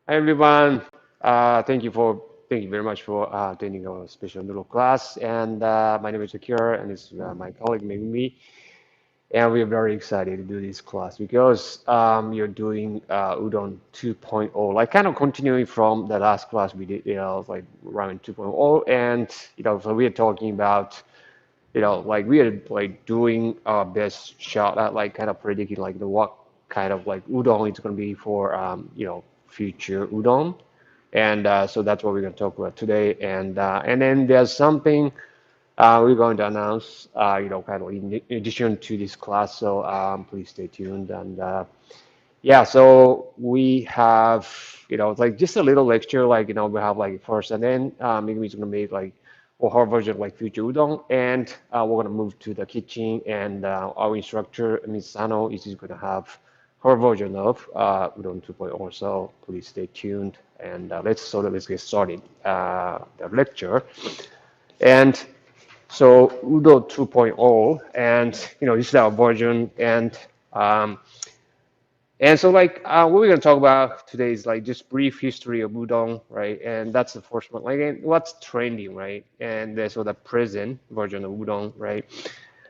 Hi everyone. Thank you very much for attending our special noodle class. And my name is Akira, and this is my colleague Megumi. And we are very excited to do this class because you're doing Udon 2.0, like kind of continuing from the last class we did, like Ramen 2.0. And so we are talking about, like we are like doing our best shot at like kind of predicting like the what kind of like udon it's going to be for future udon. And so that's what we're going to talk about today. And then there's something we're going to announce, kind of in addition to this class. So please stay tuned. And yeah, so we have, it's like just a little lecture, like, we have like first, and then maybe it's going to make like or her version of like future udon. And we're going to move to the kitchen, and our instructor, Ms. Sano, is going to have her version of Udon 2.0. So please stay tuned, and let's get started the lecture. And so Udon 2.0, and this is our version, um, and so like what we're gonna talk about today is like just brief history of udon, right? And that's the first one. Like and what's trending, right? And there's the present version of udon, right?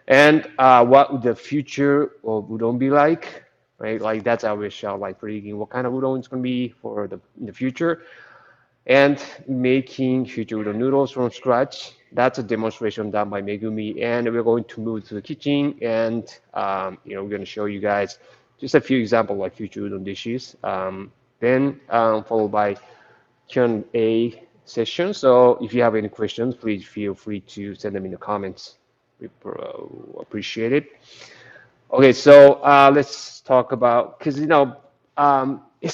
And what would the future of udon be like, right? Like that's our wish out, like predicting what kind of udon it's gonna be for in the future, and making future udon noodles from scratch. That's a demonstration done by Megumi, and we're going to move to the kitchen, and we're going to show you guys just a few examples like future udon dishes. Then followed by Q&A session. So if you have any questions, please feel free to send them in the comments. We appreciate it. Okay, so let's talk about because it's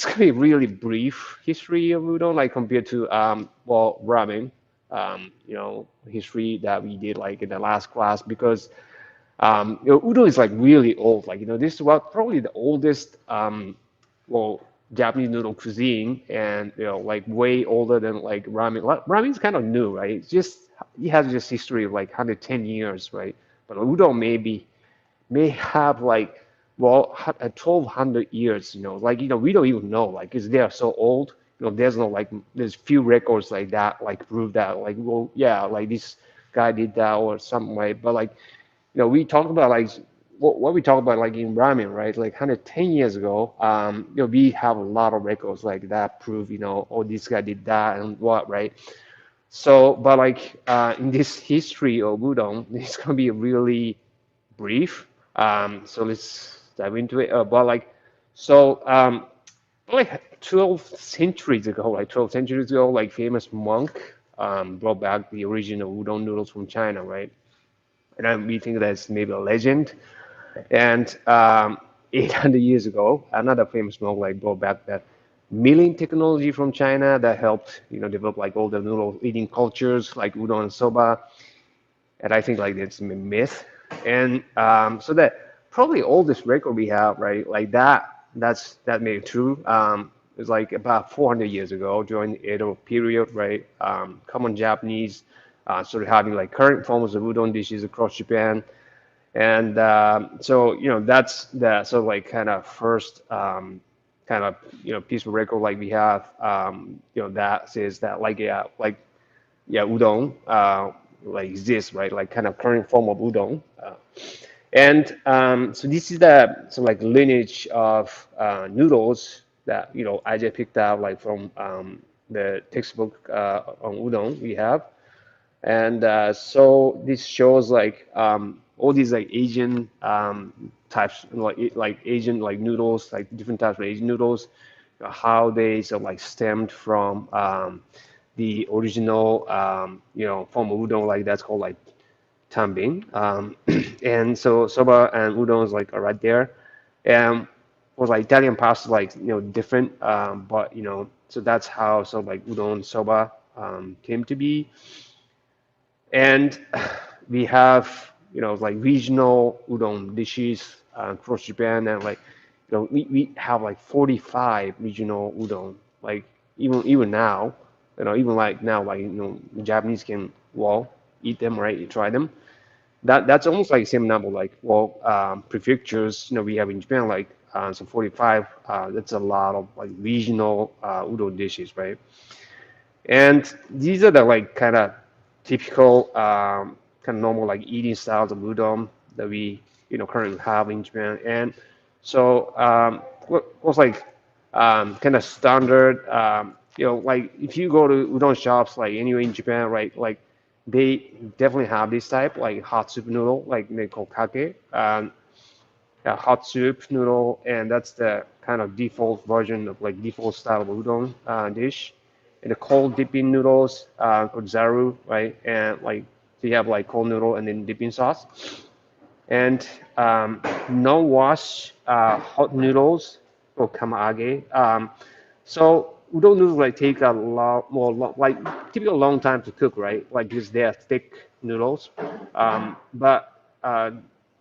gonna be really brief history of udon, like compared to ramen, history that we did like in the last class because udon is like really old. Like this is what probably the oldest well Japanese noodle cuisine, and like way older than like ramen. Ramen is kind of new, right? It has just history of like 110 years, right? But udon may have like 1200 years, like we don't even know, like because they are so old. There's no like there's few records like that like prove that like, well, yeah, like this guy did that or something, right? But like we talk about like what we talk about like in ramen, right? Like 110 years ago, we have a lot of records like that prove, oh, this guy did that and what, right? So but like in this history of udon, it's gonna be really brief. So let's dive into it. But like, so like 12 centuries ago, like 12 centuries ago, like famous monk brought back the original udon noodles from China, right? And we think that's maybe a legend. And 800 years ago, another famous monk like brought back that milling technology from China that helped, develop like all the noodle eating cultures like udon and soba. And I think like it's a myth. And so that probably oldest record we have, right? Like that may be true. It's like about 400 years ago during the Edo period, right? Common Japanese started having like current forms of udon dishes across Japan. And so that's the so like kind of first kind of piece of record like we have that says that like yeah, udon like exists, right? Like kind of current form of udon. And so this is the so like lineage of noodles that I just picked out like from the textbook on udon we have. And so this shows like all these like Asian types like Asian like noodles, like different types of Asian noodles, how they sort of like stemmed from the original form of udon, like that's called like tambin. And so soba and udon is like right there. And was like Italian pasta like different, but so that's how so like udon soba came to be. And we have, like regional udon dishes across Japan, and like, we have like 45 regional udon. Like even now, even like now, like the Japanese can eat them, right? You try them. That's almost like the same number. Like prefectures, we have in Japan like so 45. That's a lot of like regional udon dishes, right? And these are the like kind of typical kind of normal like eating styles of udon that we currently have in Japan. And so what was like kind of standard like if you go to udon shops like anywhere in Japan, right? Like they definitely have this type like hot soup noodle like they call kake. Hot soup noodle, and that's the kind of default version of like default style of udon dish. And the cold dipping noodles called zaru, right? And like so you have like cold noodle and then dipping sauce. And non-wash hot noodles or kamage. So udon noodles like take a lot more like typical long time to cook, right? Like because they are thick noodles. But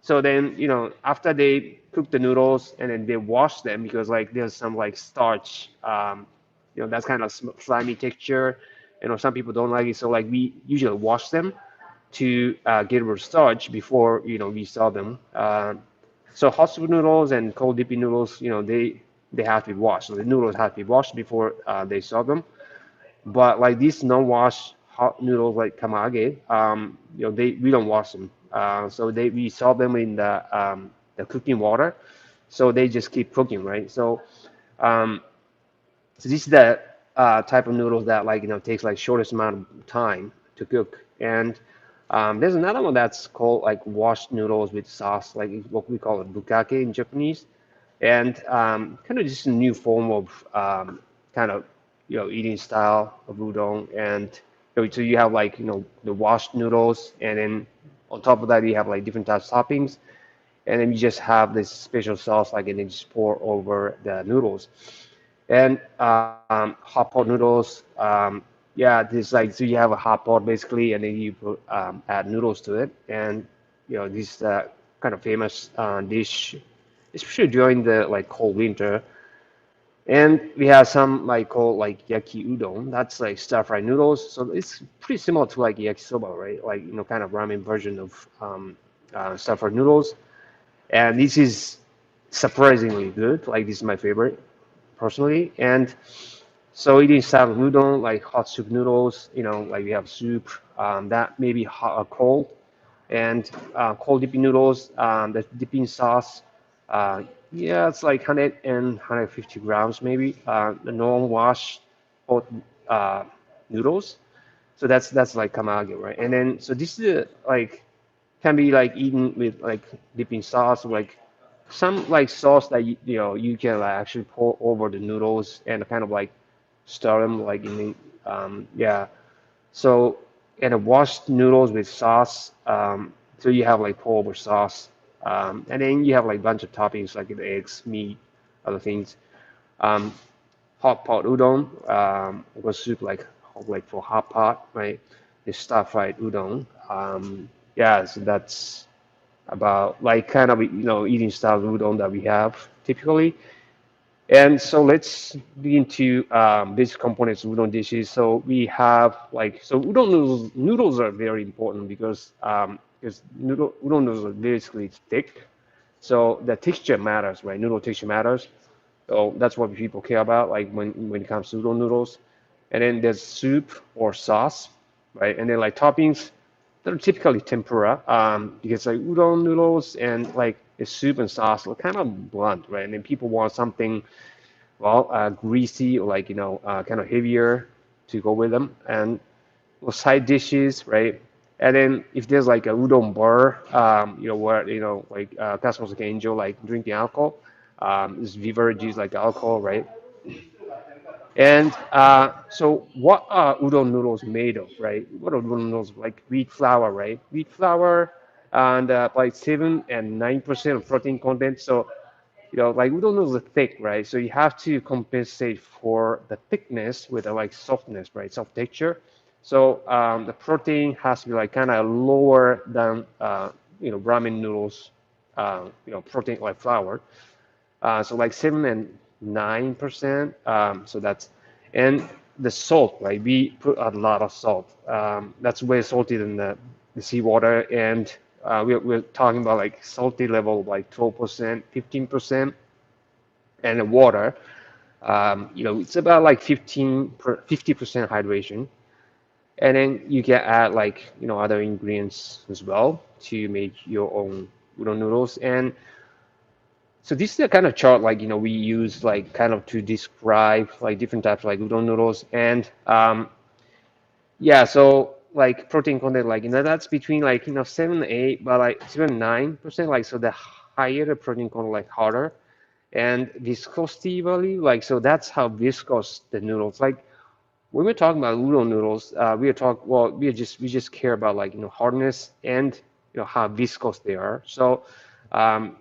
so then after they cook the noodles and then they wash them because like there's some like starch, that's kind of slimy texture. Some people don't like it, so like we usually wash them to get rid of starch before we sell them. So hot soup noodles and cold dipping noodles, they have to be washed. So the noodles have to be washed before they sell them. But like these non-wash hot noodles like kamage, they we don't wash them. So we sell them in the cooking water. So they just keep cooking, right? Um, so this is the type of noodles that like takes like shortest amount of time to cook. And there's another one that's called like washed noodles with sauce, like what we call it bukake in Japanese, and kind of just a new form of kind of eating style of udon. And so you have like the washed noodles, and then on top of that you have like different types of toppings, and then you just have this special sauce like and then just pour over the noodles. And hot pot noodles, yeah, this like so you have a hot pot basically, and then you add noodles to it, and this kind of famous dish, especially during the like cold winter. And we have some like called like yaki udon. That's like stir fried noodles. So it's pretty similar to like yakisoba, right? Like kind of ramen version of stir fried noodles. And this is surprisingly good. Like this is my favorite personally. And so eating style of udon, like hot soup noodles, like we have soup that may be hot or cold, and cold dipping noodles, the dipping sauce, yeah, it's like 100 and 150 grams maybe. The non-wash hot uh, noodles. So that's like kamage, right? And then so this is like can be like eaten with like dipping sauce, like some like sauce that you can like actually pour over the noodles and kind of like stir them like in the yeah. So and a washed noodles with sauce. So you have like pour over sauce, and then you have like bunch of toppings like the eggs, meat, other things. Um, hot pot udon, or soup like for hot pot, right? The stir fried udon. Yeah, so that's about like kind of eating style of udon that we have typically. And so let's dig into basic components of udon dishes. So we have like so udon noodles. Noodles are very important because udon noodles are basically thick, so the texture matters, right? Noodle texture matters. So that's what people care about, like when it comes to udon noodles. And then there's soup or sauce, right? And then like toppings, they're typically tempura, because like udon noodles and like the soup and sauce are kind of blunt, right? And then people want something well greasy or like kind of heavier to go with them. And well, side dishes, right? And then if there's like a udon bar, where like customers can enjoy like drinking alcohol, this beverages like alcohol, right? And so what are udon noodles made of, right? What are udon noodles like? Wheat flour, right? Wheat flour and like 7 and 9% of protein content. So like udon noodles are thick, right? So you have to compensate for the thickness with the like softness, right? Soft texture. So the protein has to be like kind of lower than ramen noodles, protein like flour. So like 7 and 9%. So that's and the salt, right? We put a lot of salt. That's way salty than the seawater, and we're talking about like salty level like 12%, 15%. and the water. It's about like 50% hydration, and then you can add like other ingredients as well to make your own udon noodles. And so this is the kind of chart like we use like kind of to describe like different types of like udon noodles. And yeah, so like protein content like that's between like 7 8, but like 7 9%, like so the higher the protein content like harder. And viscosity value, like so that's how viscous the noodles. Like when we're talking about udon noodles, we just care about like hardness and how viscous they are. So um,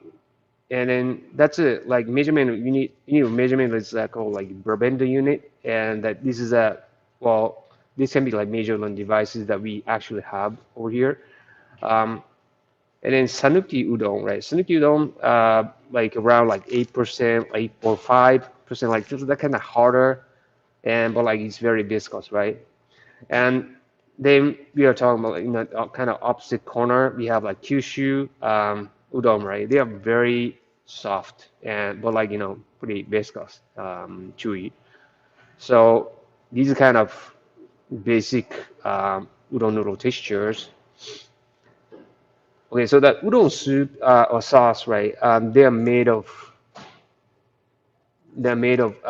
and then that's a like measurement measurement is called like Brabender unit, and that this is a well this can be like measurement devices that we actually have over here. Um, and then Sanuki udon, right? Sanuki udon, like around like 8%, 8.5%, like just that kind of harder, and but like it's very viscous, right? And then we are talking about kind of opposite corner. We have like Kyushu udon, right? They are very soft and but like pretty viscous, chewy. So these are kind of basic udon noodle textures. Okay, so that udon soup or sauce, right? They're made of they made like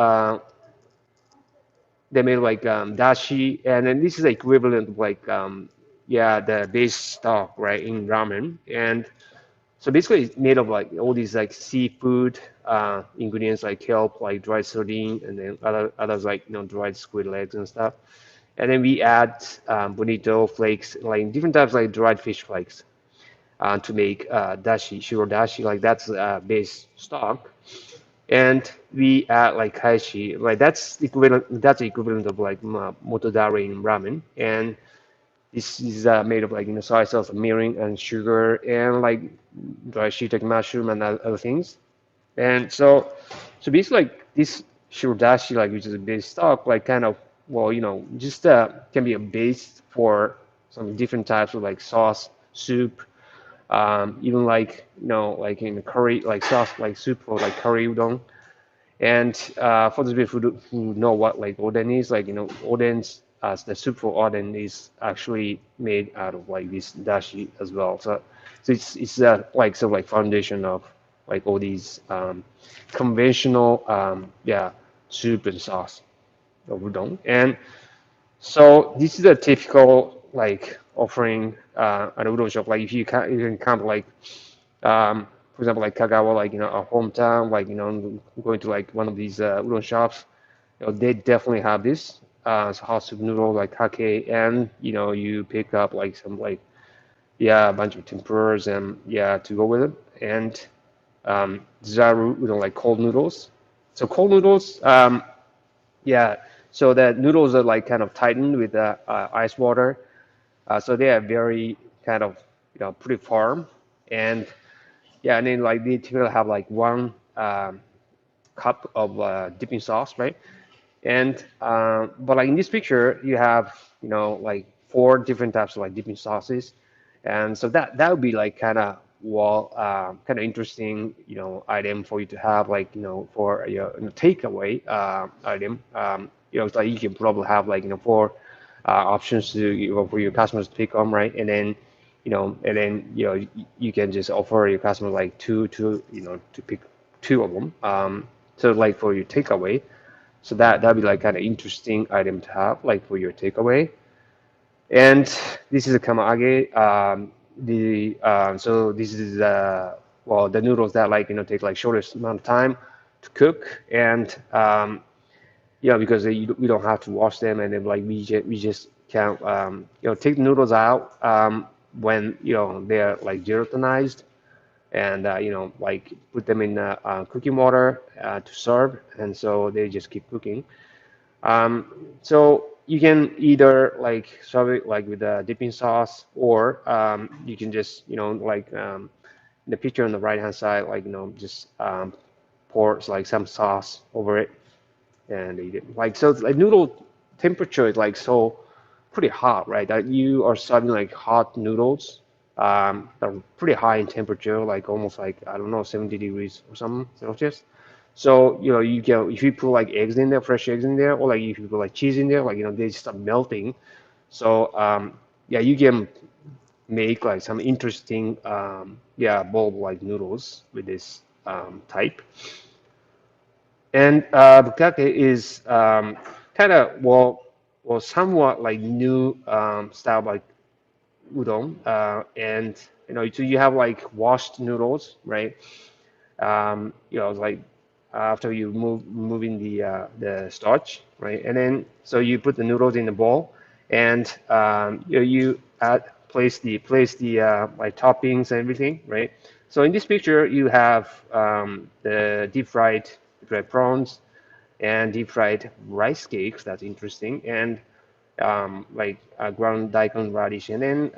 dashi, and then this is equivalent of like yeah, the base stock, right, in ramen. And so basically it's made of like all these like seafood ingredients like kelp, like dried sardine, and then others like dried squid legs and stuff. And then we add bonito flakes, like different types like dried fish flakes to make dashi, shiro dashi, like that's base stock. And we add like kaishi, like that's equivalent of like motodari in ramen. And this is made of like soy sauce, mirin, and sugar, and like dry shiitake mushroom and other things. And so basically like this shirodashi, like which is a base stock, like kind of just can be a base for some different types of like sauce, soup, even like like in curry, like sauce, like soup for like curry udon. And for those people who know what like oden is, like oden's the soup for oden is actually made out of like this dashi as well. So it's like sort of like foundation of like all these conventional yeah, soup and sauce of udon. And so this is a typical like offering at a udon shop. Like if you can come like for example, like Kagawa, like our hometown, like going to like one of these udon shops, they definitely have this. So hot soup noodle, like kake, and you pick up like some like yeah, a bunch of tempuras and yeah to go with it, and zaru udon, like cold noodles. So cold noodles, yeah. So the noodles are like kind of tightened with ice water. So they are very kind of pretty firm, and yeah, and then like they typically have like one cup of dipping sauce, right? And but like in this picture, you have like four different types of like dipping sauces, and so that would be like kind of kind of interesting item for you to have like for your takeaway item. It's like you can probably have like four options to for your customers to pick on, right? And then you can just offer your customer like two to pick two of them. So like for your takeaway. So that'd be like kind of interesting item to have, like for your takeaway. And this is a kamage. The so this is the noodles that like take like shortest amount of time to cook, and because we don't have to wash them, and then like we just can take the noodles out when they're like gelatinized, and like put them in cooking water to serve, and so they just keep cooking. So you can either like serve it like with a dipping sauce, or you can just like the picture on the right hand side, like just pour like some sauce over it and eat it. Like so, like noodle temperature is like so pretty hot, right? That you are serving like hot noodles that are pretty high in temperature, like almost like I don't know 70 degrees or something Celsius. So you can if you put like eggs in there, fresh eggs in there, or like if you put like cheese in there, like they start melting. So yeah, you can make like some interesting yeah bowl like noodles with this type. And bukkake is kind of well somewhat like new style like udon, and so you have like washed noodles, right? Like after you moving the starch, right? And then so you put the noodles in the bowl, and you place the like toppings and everything, right? So in this picture, you have the deep fried prawns and deep fried rice cakes. That's interesting, and like ground daikon radish, and then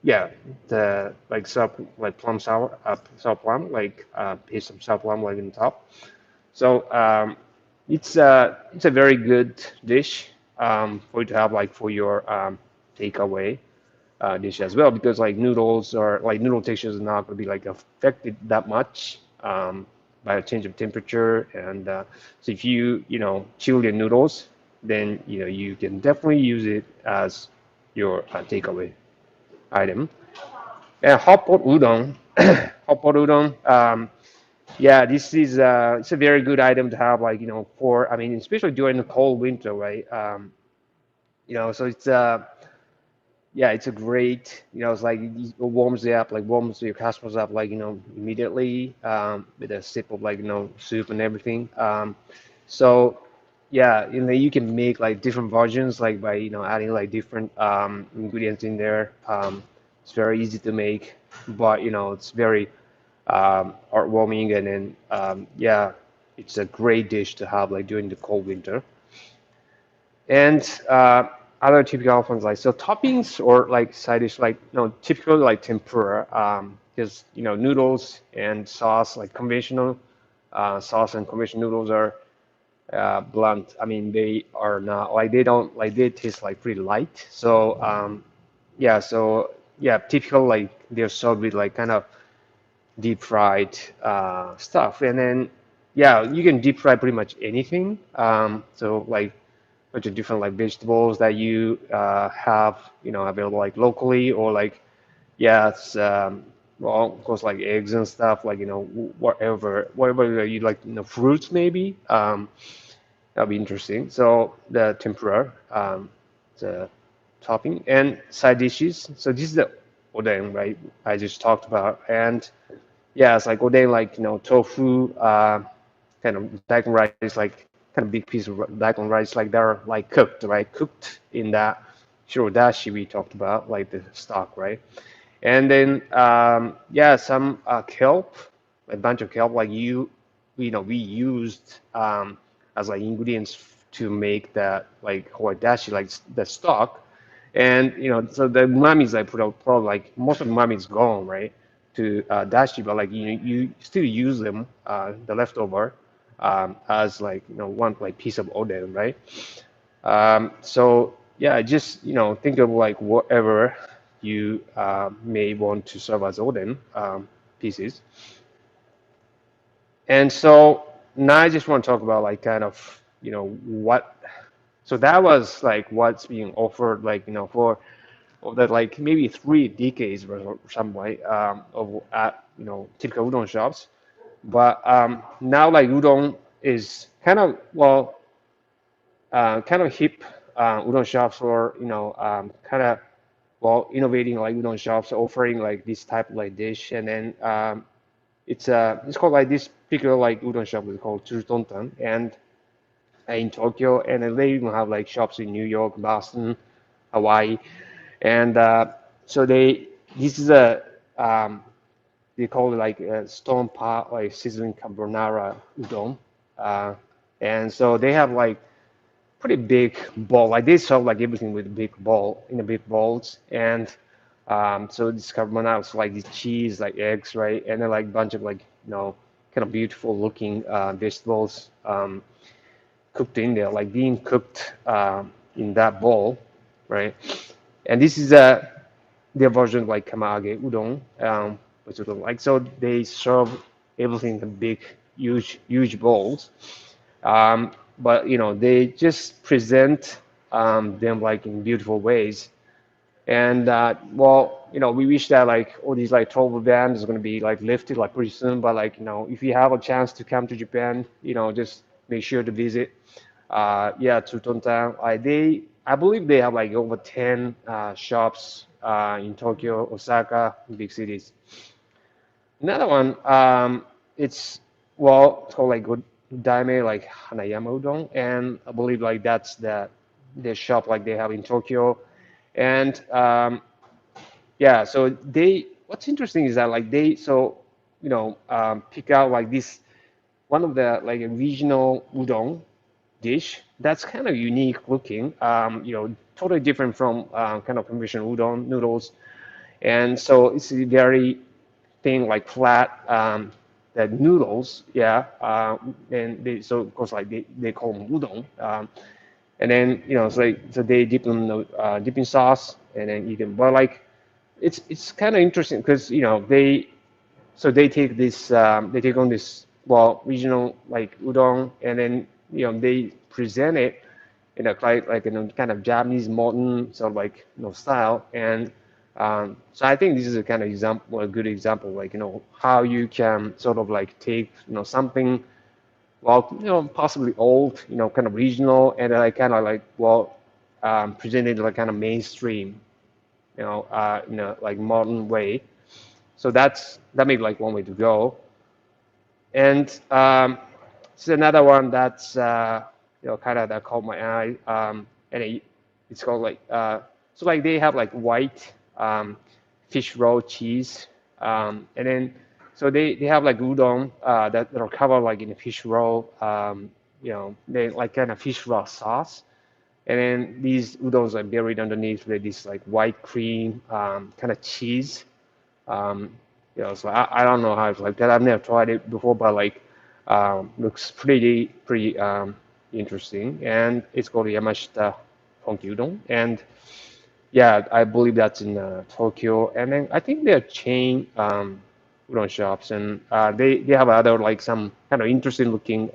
yeah, the like plum sour plum, like piece of sour plum like on top. So it's a very good dish for you to have like for your takeaway dish as well, because like noodles or like noodle texture is not going to be like affected that much by a change of temperature. And so if you chill your noodles, then you can definitely use it as your takeaway item. And hot pot udon, hot pot udon. Yeah, this is it's a very good item to have, like for I mean, especially during the cold winter, right? So it's yeah, it's a great, it's like it warms it up, like warms your customers up, like immediately with a sip of like soup and everything. So yeah, you can make like different versions, like by adding like different ingredients in there. It's very easy to make, but it's very heartwarming, and then yeah, it's a great dish to have like during the cold winter. And other typical ones, like so toppings or like side dish, like typical like tempura, because noodles and sauce, like conventional sauce and conventional noodles are blunt. I mean, they are not like, they don't like, they taste like pretty light. So yeah, so yeah, typical, like they're served with like kind of deep fried stuff. And then yeah, you can deep fry pretty much anything. So like bunch of different like vegetables that you have available like locally, or like yeah, it's well, of course, like eggs and stuff, like whatever you like, fruits maybe. That'll be interesting. So the tempura, the topping and side dishes. So this is the oden, right? I just talked about. And yeah, it's like oden, like tofu, kind of daikon rice, like kind of big piece of daikon rice, like they're like cooked, right? Cooked in that shirodashi we talked about, like the stock, right? And then yeah, some kelp, a bunch of kelp, like we used as like ingredients to make that like dashi, like the stock. And so the umami is like probably like most of the umami is gone, right? To dashi, but like you still use them, the leftover, as like one like piece of oden, right? So yeah, just think of like whatever you may want to serve as oden pieces. And so now I just want to talk about like kind of what. So that was like what's being offered, like for that like maybe 3 decades or something, right, of at typical udon shops. But now like udon is kind of kind of hip udon shops, or kind of innovating like udon shops offering like this type of like dish. And then it's called like this particular like udon shop is called Tsurutontan, and in Tokyo, and then they even have like shops in New York, Boston, Hawaii. And so this is a they call it like a stone pot, like sizzling carbonara udon. uh, and so they have like pretty big bowl. Like they serve like everything with a big bowl, in a big bowls. And so this carbonara is like this cheese, like eggs, right? And then like bunch of like kind of beautiful looking vegetables cooked in there, like being cooked in that bowl, right? And this is their version like kamage udon, which is like, so they serve everything in a big huge bowls. But they just present them like in beautiful ways. And well, we wish that like all these like travel bans is going to be like lifted like pretty soon. But like if you have a chance to come to Japan, just make sure to visit. Yeah, to Tontan. I believe they have like over 10 shops in Tokyo, Osaka, big cities. Another one, it's it's called like Daime, like Hanayama Udon, and I believe like that's the shop like they have in Tokyo. And yeah, so what's interesting is that like pick out like this one of the like a regional udon dish that's kind of unique looking, totally different from kind of conventional udon noodles. And so it's very thin, like flat, the noodles, yeah. And so of course like they call them udon. And then so they dip in the dipping sauce and then eat them. But like it's kind of interesting because they take this they take on this regional like udon, and then they present it in a like in a kind of Japanese modern sort of like style. And so I think this is a kind of example, a good example, like how you can sort of like take something possibly old, kind of regional, and then like kind of like present it like kind of mainstream, in a like modern way. So that may be like one way to go. And this is another one that's kind of that caught my eye. And it's called like so like they have like white fish roll cheese, and then so they have like udon that are covered like in a fish roll, they like kind of fish roll sauce. And then these udons are buried underneath with this like white cream kind of cheese. Um, so I don't know how it's like that. I've never tried it before, but like looks pretty interesting. And it's called Yamashita Honki Udon. And yeah, I believe that's in Tokyo. And then I think they're chain udon shops, and they have other like some kind of interesting looking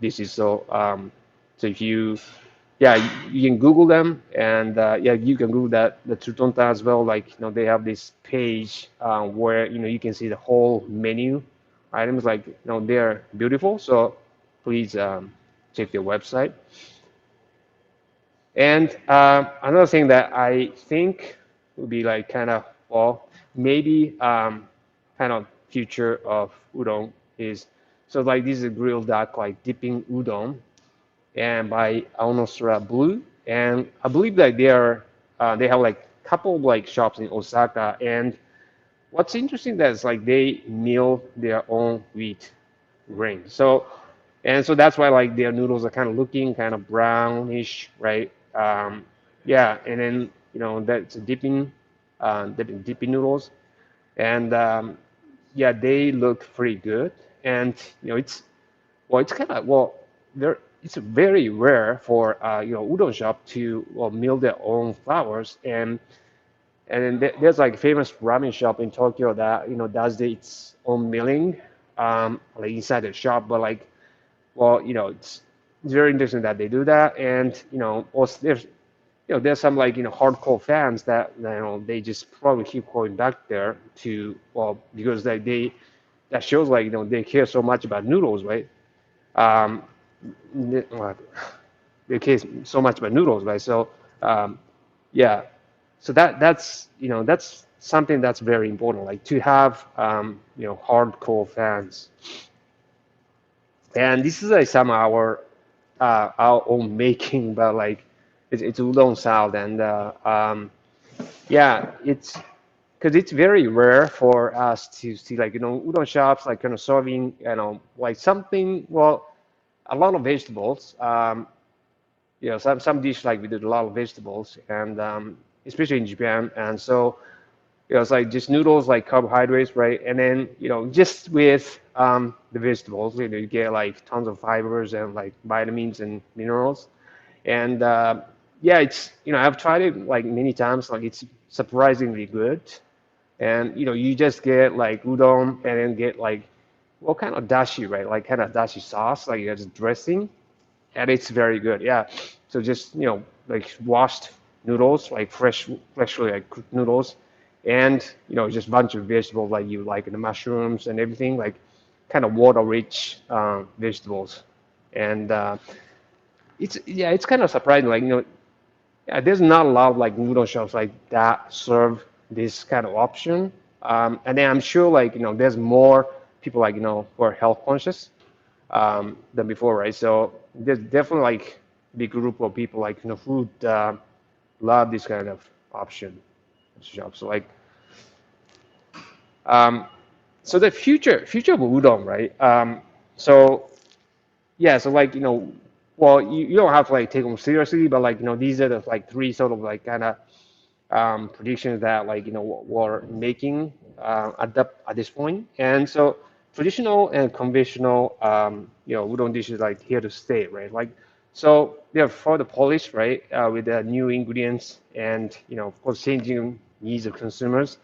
dishes. So if you yeah, you can Google them, and yeah, you can Google that the Trutonta as well. Like they have this page where you can see the whole menu items. Like they're beautiful. So please check their website. And another thing that I think would be like kind of maybe kind of future of udon is so like this is a grilled duck like dipping udon and by Aonosura Blue. And I believe that they have like a couple of like shops in Osaka. And what's interesting that is like they mill their own wheat grain. So that's why like their noodles are kind of looking kind of brownish, right? Yeah, and then that's dipping noodles, and yeah, they look pretty good. And it's kind of there. It's very rare for udon shop to mill their own flours, and then there's like famous ramen shop in Tokyo that does its own milling, like inside the shop. But like it's very interesting that they do that. And also there's some like hardcore fans that they just probably keep going back there to because that shows like they care so much about noodles, right? Um, well, they care so much about noodles, right? So yeah, so that's something that's very important, like to have hardcore fans. And this is like some of our own making, but like it's udon salad. And yeah, it's because it's very rare for us to see like udon shops like kind of serving like something a lot of vegetables. Some dish like we did a lot of vegetables, and especially in Japan. And so it's like just noodles, like carbohydrates, right? And then just with the vegetables, you get like tons of fibers and like vitamins and minerals. And yeah, it's I've tried it like many times. Like it's surprisingly good. And you just get like udon and then get like well, kind of dashi, right? Like kind of dashi sauce, like it's dressing, and it's very good. Yeah. So just like washed noodles, like freshly like cooked noodles, and just bunch of vegetables like you like the mushrooms and everything, like kind of water-rich vegetables, and it's yeah, it's kind of surprising. Like yeah, there's not a lot of like noodle shops like that serve this kind of option. And then I'm sure like there's more people like who are health conscious than before, right? So there's definitely like big group of people like who love this kind of option shop. So like um, so the future of udon, right? So yeah, so like well you don't have to like take them seriously, but like these are the like three sort of like kind of predictions that like we're making at this point. And so traditional and conventional udon dishes like here to stay, right? Like so they're further polished, right, with the new ingredients and of course changing needs of consumers.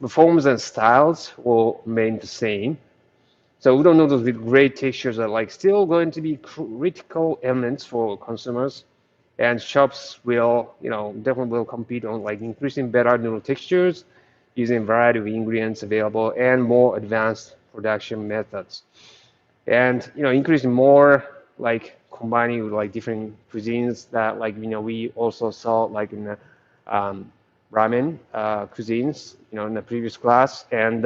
The forms and styles will remain the same. So udon noodles with great textures are like still going to be critical elements for consumers, and shops will, definitely will compete on like increasing better noodle textures, using variety of ingredients available and more advanced production methods, and increasing more like combining with like different cuisines that like we also saw like in the um, ramen cuisines in the previous class. And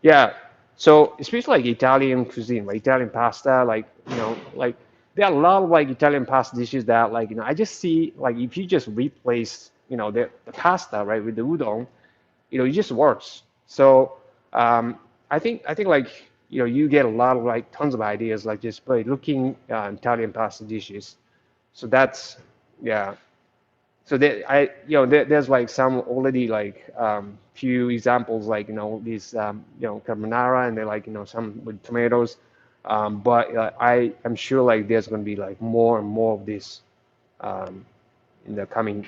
yeah, so especially like Italian cuisine, like Italian pasta, like like there are a lot of like Italian pasta dishes that like I just see like if you just replace the pasta, right, with the udon, it just works. So I think like you get a lot of like tons of ideas like just by looking Italian pasta dishes. So that's yeah. So there, there's like some already like few examples like these carbonara, and they're like some with tomatoes, but I am sure like there's going to be like more and more of this um, in the coming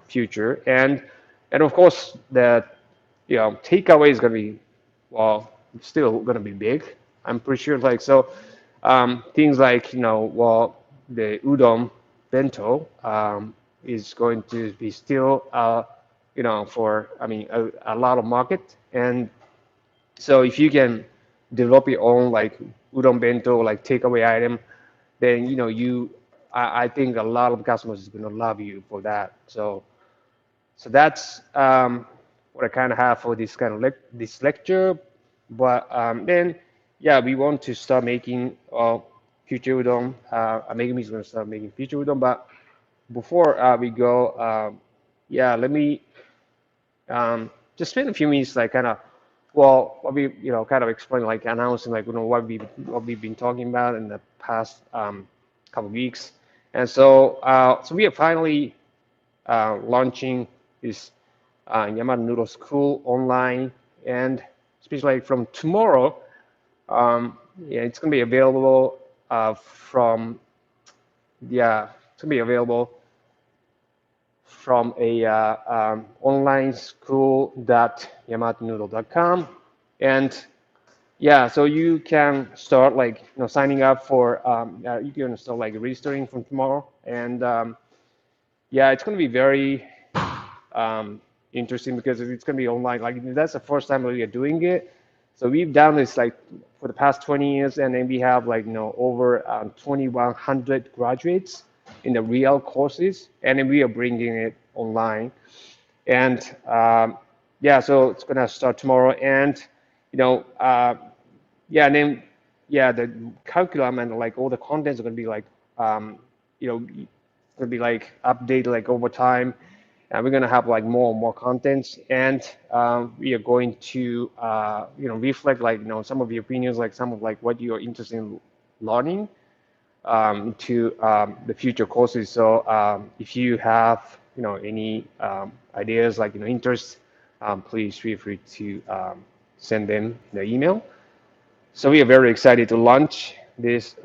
future. And of course the takeaway is going to be, well, still going to be big. I'm pretty sure like so things like well, the udon bento is going to be still for, I mean, a lot of market. And so if you can develop your own like udon bento like takeaway item, then I think a lot of customers is going to love you for that. So that's what I kind of have for this kind of this lecture. But then, yeah, we want to start making future udon. Megumi is going to start making future udon. But before we go, yeah, let me just spend a few minutes, like kind of, well, what we kind of explain, like announcing, like what we've been talking about in the past couple of weeks. And so so we are finally launching this Yamato Noodle School online, and especially from tomorrow, yeah, it's gonna be available from yeah, it's gonna be available from a online school.yamatonoodle.com, and yeah, so you can start like signing up for you can start like registering from tomorrow, and yeah, it's gonna be very interesting because it's going to be online. Like that's the first time we are doing it. So we've done this like for the past 20 years, and then we have like over 2,100 graduates in the real courses, and then we are bringing it online. And yeah, so it's going to start tomorrow, and you know, uh, yeah, and then yeah, the curriculum and like all the contents are going to be like going to be like updated like over time, and we're going to have like more and more contents, and we are going to reflect like some of your opinions, like some of like what you're interested in learning to the future courses. So if you have any ideas like interests, please feel free to send them the email. So we are very excited to launch this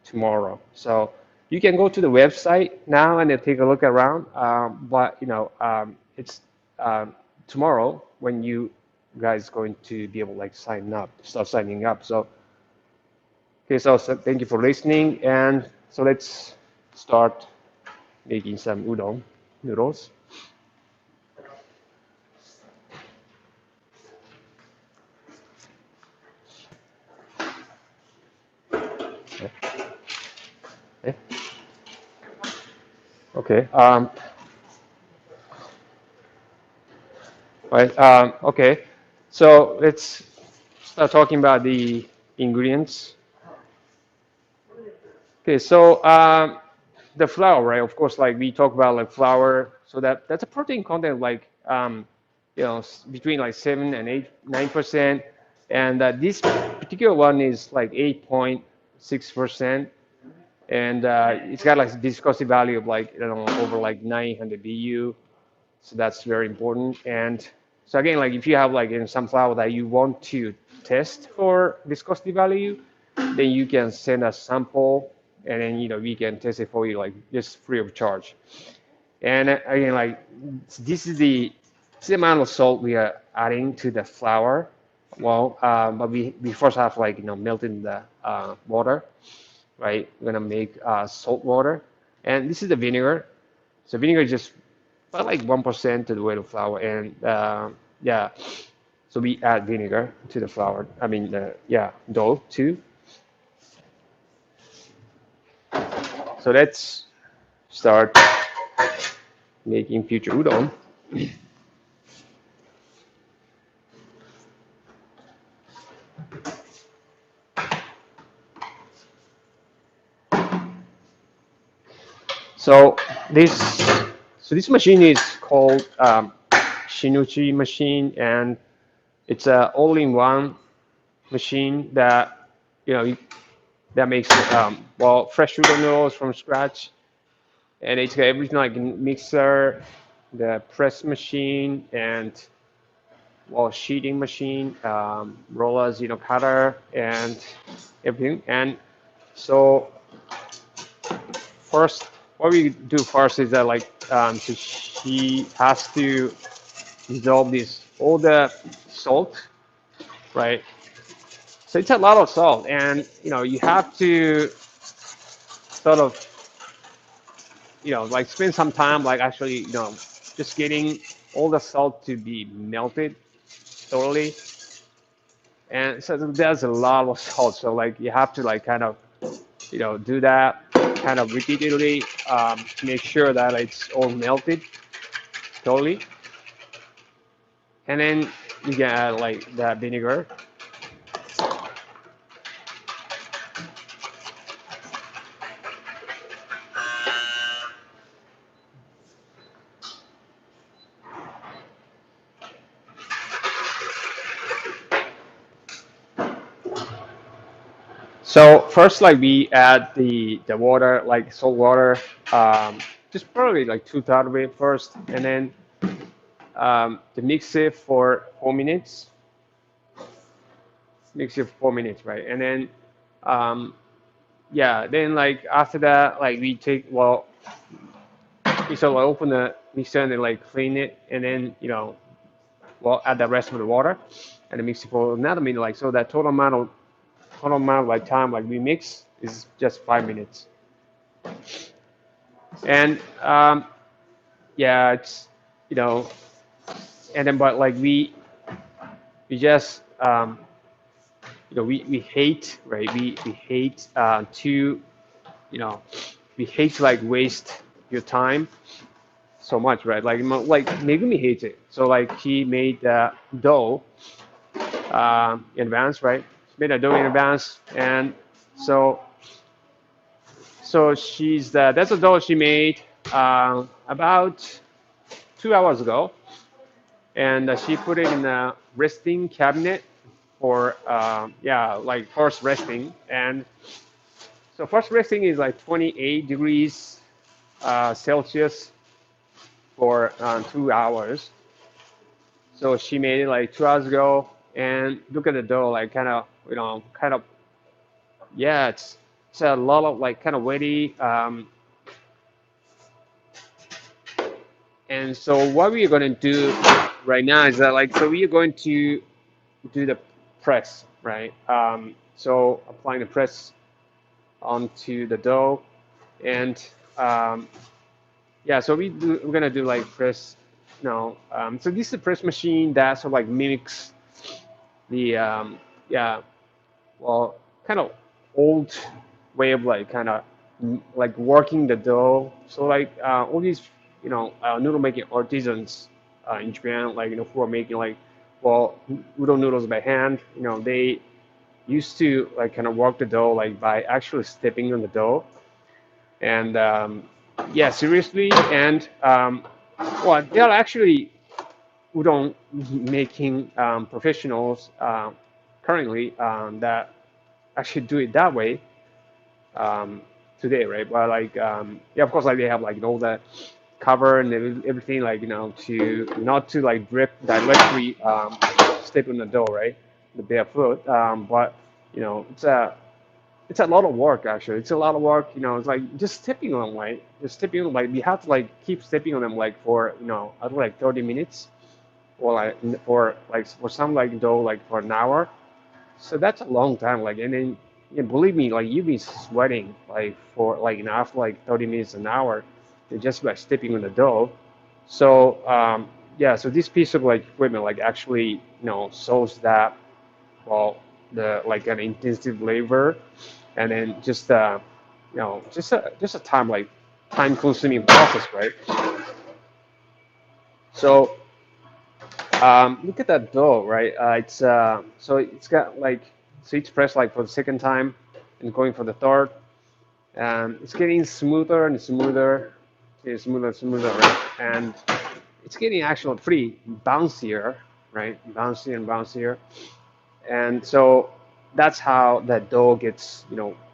tomorrow. So you can go to the website now and then take a look around. But it's tomorrow when you guys going to be able to like sign up, start signing up. So okay, so thank you for listening, and so let's start making some udon noodles. Okay. Okay. Right. Okay. So let's start talking about the ingredients. Okay. So the flour, right? Of course, like we talk about like flour. So that's a protein content like between like 7 and 9%, and this particular one is like 8.6%, and it's got like viscosity value of like over like 900 BU. So that's very important. And so again, like if you have like in some flour that you want to test for viscosity value, then you can send a sample, and then we can test it for you like just free of charge. And again, like this is the amount of salt we are adding to the flour. Well, but we first have like melting the water, right? We're gonna make salt water, and this is the vinegar. So vinegar is just about like 1% to the weight of flour, and yeah, so we add vinegar to the flour. I mean, yeah, dough too. So let's start making future udon. So this this machine is called Shinuchi machine, and it's a all-in-one machine that you know that makes well fresh udon noodles from scratch, and it's got everything like mixer, the press machine, and well sheeting machine, rollers, cutter, and everything. And so first, what we do first is that like so she has to dissolve this all the salt, right? So it's a lot of salt, and you have to sort of like spend some time like actually just getting all the salt to be melted thoroughly. And so there's a lot of salt, so like you have to like kind of do that kind of repeatedly to make sure that it's all melted totally. And then you get like the vinegar. So first, like we add the water, like salt water, just probably like 2/3 of it first, and then to mix it for 4 minutes. Mix it for 4 minutes, right? And then yeah, then like after that, like we take we sort of open the mixer and then like clean it, and then add the rest of the water, and then mix it for another minute, like so that total amount of like time like we mix is just 5 minutes. And yeah, it's you know, and then but like we just we hate, right? We hate to you know we hate to like waste your time so much, right? Like Megumi hates it. So like he made the dough in advance, right? She made a dough in advance, and so that's a dough she made about 2 hours ago, and she put it in a resting cabinet for yeah, like first resting. And so first resting is like 28 degrees Celsius for 2 hours. So she made it like 2 hours ago, and look at the dough, like kind of yeah, it's a lot of like kind of wetty. And so what we're gonna do right now is that like so we are going to do the press, right? So applying the press onto the dough, and yeah, so we're gonna do like press. No, so this is a press machine that sort of like mimics the yeah, well, kind of old way of like kind of like working the dough. So like all these noodle making artisans in Japan, like who are making like well udon noodles by hand. They used to like kind of work the dough like by actually stepping on the dough and yeah, seriously, and well, they are actually udon making professionals currently that actually do it that way um, today, right? But like, yeah, of course, like they have like all the cover and everything, like to not to like drip directly step on the dough, right? The barefoot, but it's a lot of work actually. It's a lot of work. It's like just stepping on them, right? Just stepping on them, like you have to like keep stepping on them like for I don't know, like 30 minutes or like for some like dough like for an hour. So that's a long time. Like and then believe me, like you've been sweating like for like after like 30 minutes an hour, just by stepping on the dough. So yeah, so this piece of like equipment like actually solves that well the like an intensive labor and then just just a time consuming process, right? So look at that dough, right? It's so it's got like so it's pressed like for the second time and going for the third. It's getting smoother and smoother, smoother and smoother, right? And it's getting actually pretty bouncier, right? Bouncier and bouncier. And so that's how that dough gets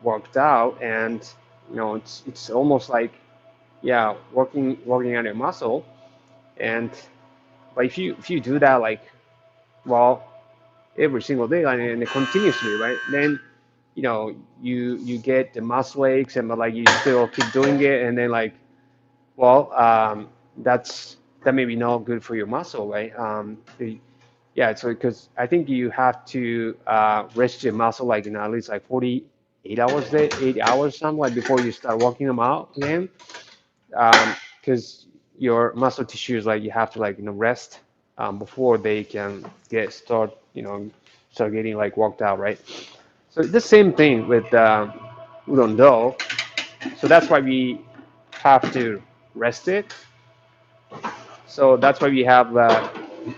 worked out, and it's almost like yeah working on your muscle. And but if you do that like well every single day and continuously, right, then you get the muscle aches and but like you still keep doing it and then like well that may be not good for your muscle, right? Yeah, so because I think you have to rest your muscle like at least like 48 hours day, 8 hours something like before you start working them out again. Because your muscle tissues like you have to like rest before they can get start getting like worked out, right? So the same thing with udon dough. So that's why we have to rest it. So that's why we have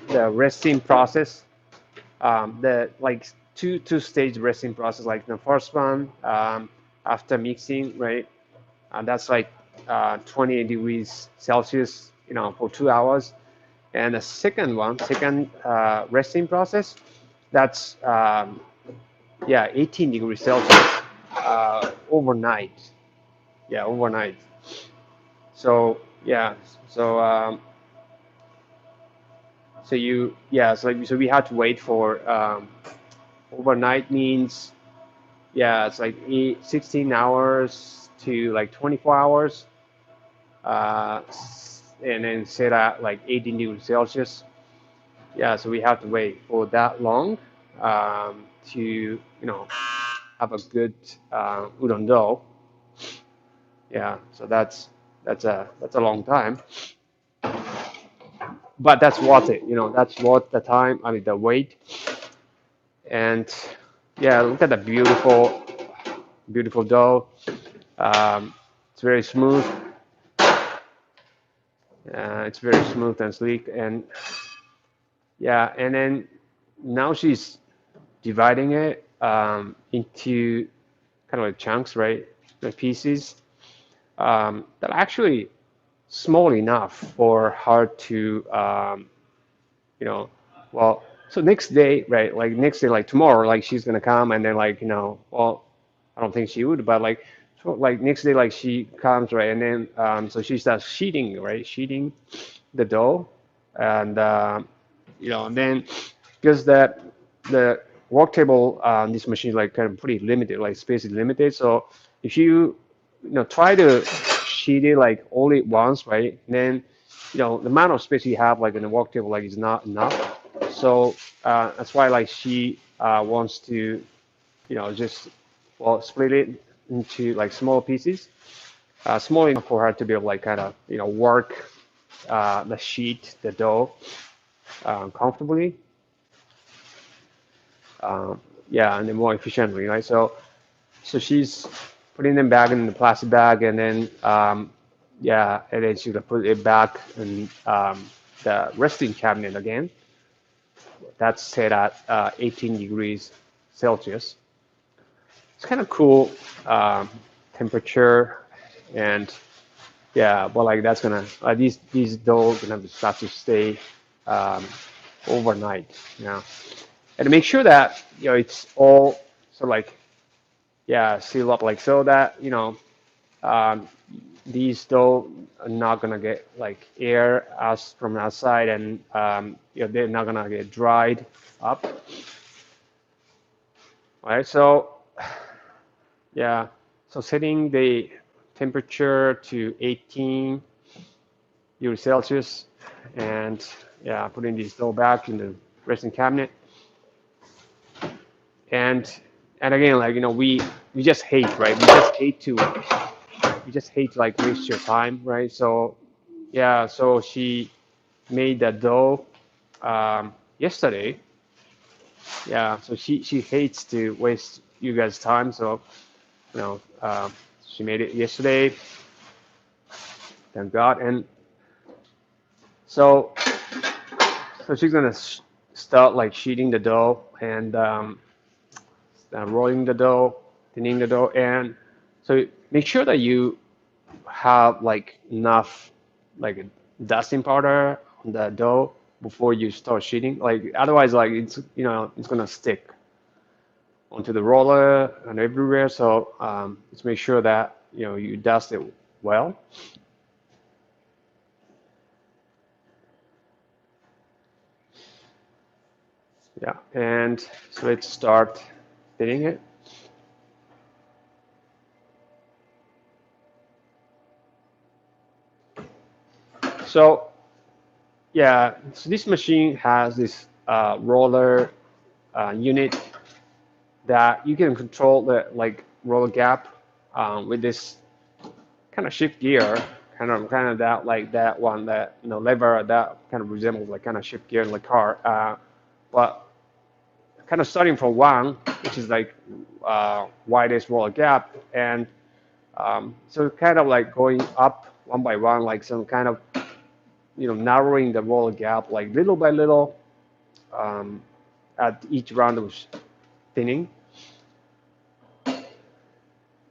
the resting process, the like two-stage resting process. Like the first one after mixing, right? That's like 28 degrees Celsius, for 2 hours. And the second resting process, that's yeah, 18 degrees Celsius overnight. Yeah, overnight. So yeah, so so we had to wait for overnight means yeah, it's like 16 hours to like 24 hours, uh, and then set at like 18 degrees Celsius. Yeah, so we have to wait for that long to have a good udon dough. Yeah, so that's a long time, but that's worth it. That's worth the time. I mean the wait. And yeah, look at the beautiful dough. It's very smooth. It's very smooth and sleek. And yeah, and then now she's dividing it into kind of like chunks, right? The pieces that are actually small enough for her to, you know, well, so next day, right? Like next day, like tomorrow, like she's gonna come and then like, well, I don't think she would, but like, so like next day, like she comes, right? And then, so she starts sheeting, right? Sheeting the dough, and and then because the work table on this machine is like kind of pretty limited, like space is limited. So if you try to sheet it like only once, right? Then the amount of space you have like in the work table like is not enough. So that's why like she wants to just well split it into like small pieces, small enough for her to be able like kind of work the sheet, the dough comfortably, um, yeah, and then more efficiently, right? So she's putting them back in the plastic bag, and then yeah, and then she's gonna put it back in the resting cabinet again. That's set at 18 degrees Celsius. It's kind of cool temperature, and yeah, but like that's gonna these dough gonna start to stay um, overnight, and to make sure that it's all sort of like yeah seal up like so that um, these dough are not gonna get like air out from outside, and they're not gonna get dried up. All right, so yeah, so setting the temperature to 18 degrees Celsius, and yeah, putting these dough back in the resting cabinet, and again, like we just hate, right? We just hate like waste your time, right? So yeah, so she made that dough yesterday. Yeah, so she hates to waste you guys' time, so you know um, she made it yesterday. Thank God. And so she's gonna start like sheeting the dough and rolling the dough, thinning the dough, and so make sure that you have like enough like dusting powder on the dough before you start sheeting. Like otherwise, like it's gonna stick onto the roller and everywhere. So let's make sure that you dust it well. Yeah, and so let's start thinning it. So yeah, so this machine has this roller unit that you can control the like roller gap with this kind of shift gear, kind of that like that one that lever that kind of resembles like kind of shift gear in the car, but kind of starting from one, which is like widest roller gap, and so kind of like going up one by one, like some kind of narrowing the roller gap like little by little um, at each round of thinning.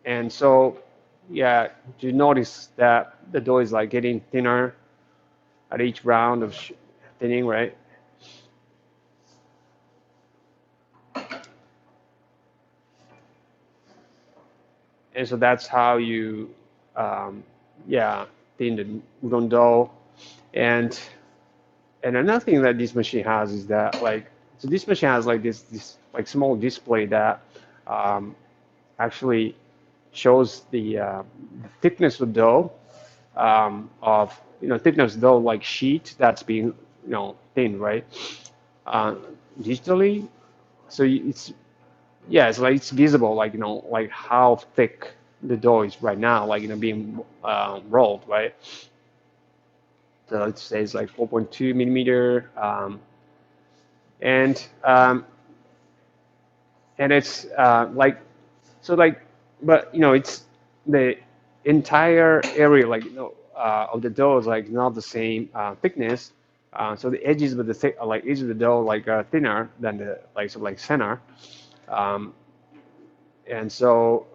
And so, yeah, you notice that the dough is like getting thinner at each round of thinning, right? And so that's how you, yeah, thin the udon dough. And another thing that this machine has is that like, so this machine has like this like small display that um, actually shows the thickness of dough of thickness dough like sheet that's being thin, right? Uh, digitally, so it's yeah, it's like it's visible, like like how thick the dough is right now, like being rolled, right? So it says like 4.2 millimeter, and um, and it's like so like, but it's the entire area like of the dough is like not the same thickness. So the edges of the thick like edges of the dough like thinner than the like sort of like center. Um, and so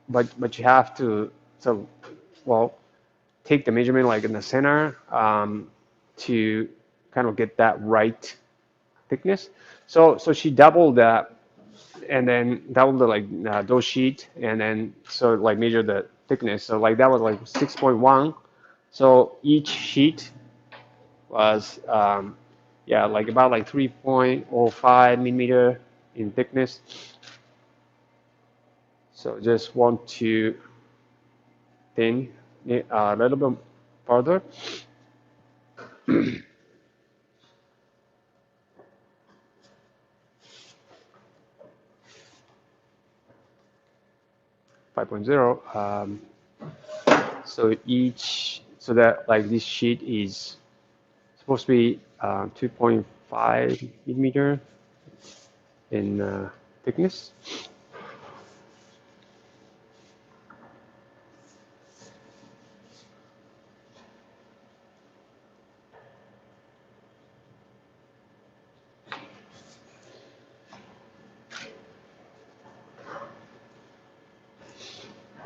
but you have to so well take the measurement like in the center to kind of get that right thickness. So she doubled that and then doubled the like dough sheet and then so like measure the thickness. So like that was like 6.1. So each sheet was yeah like about like 3.05 millimeter in thickness. So just want to thin it a little bit further. 5.0. So so that like this sheet is supposed to be 2.5 millimeter in thickness.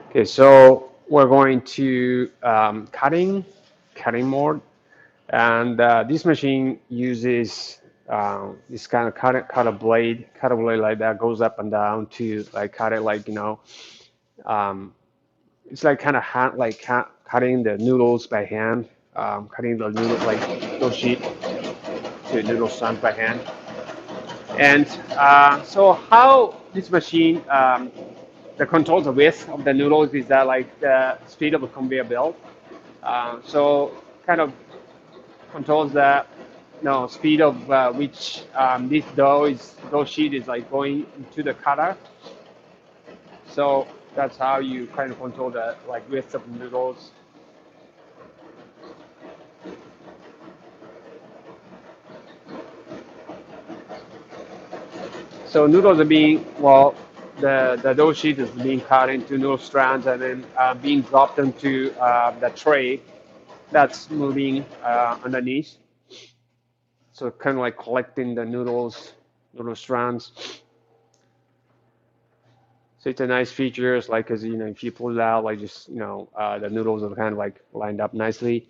Okay, so we're going to cutting mode, and this machine uses this kind of cut a blade like that goes up and down to like cut it like um, it's like kind of hand like cutting the noodles by hand, cutting the noodle like noodle sheet to noodle stand by hand. And so how this machine the controls the width of the noodles is that like the speed of the conveyor belt. So kind of controls the no speed of which this dough sheet is like going to the cutter. So that's how you kind of control the like width of the noodles. So noodles are being well, the dough sheet is being cut into noodle strands and then being dropped into the tray that's moving underneath. So kind of like collecting the noodle strands. So it's a nice feature. It's like, cause if you pull it out, like just the noodles are kind of like lined up nicely.